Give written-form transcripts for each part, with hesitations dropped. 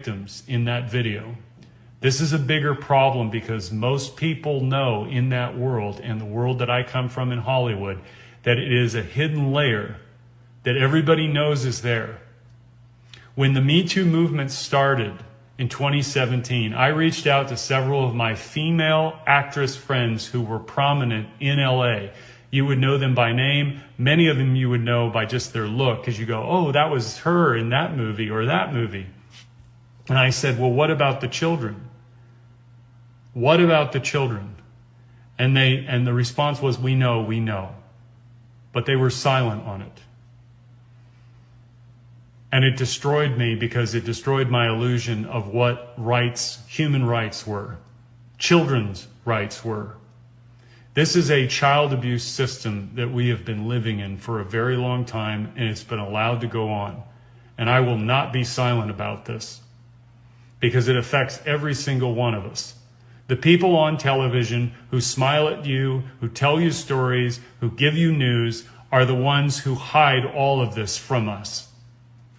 victims in that video. This is a bigger problem because most people know in that world, and the world that I come from in Hollywood, that it is a hidden layer that everybody knows is there. When the Me Too movement started in 2017, I reached out to several of my female actress friends who were prominent in LA. You would know them by name. Many of them you would know by just their look, because you go, oh, that was her in that movie or that movie. And I said, well, what about the children? What about the children? And the response was, we know. But they were silent on it. And it destroyed me because it destroyed my illusion of what rights, human rights were, children's rights were. This is a child abuse system that we have been living in for a very long time, and it's been allowed to go on. And I will not be silent about this because it affects every single one of us. The people on television who smile at you, who tell you stories, who give you news, are the ones who hide all of this from us.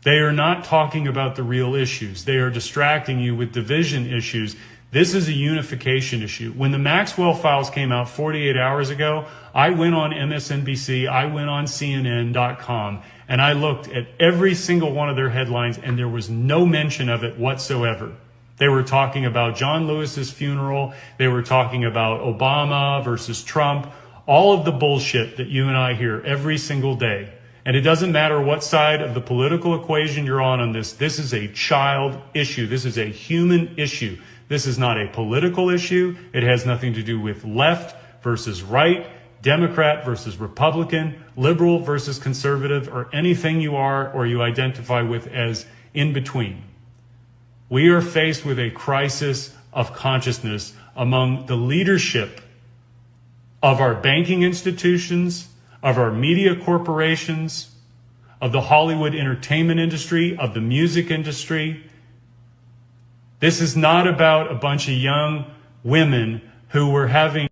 They are not talking about the real issues. They are distracting you with division issues. This is a unification issue. When the Maxwell files came out 48 hours ago, I went on MSNBC, I went on CNN.com, and I looked at every single one of their headlines, and there was no mention of it whatsoever. They were talking about John Lewis's funeral. They were talking about Obama versus Trump, all of the bullshit that you and I hear every single day. And it doesn't matter what side of the political equation you're on this. This is a child issue. This is a human issue. This is not a political issue. It has nothing to do with left versus right, Democrat versus Republican, liberal versus conservative, or anything you are or you identify with as in between. We are faced with a crisis of consciousness among the leadership of our banking institutions, of our media corporations, of the Hollywood entertainment industry, of the music industry. This is not about a bunch of young women who were having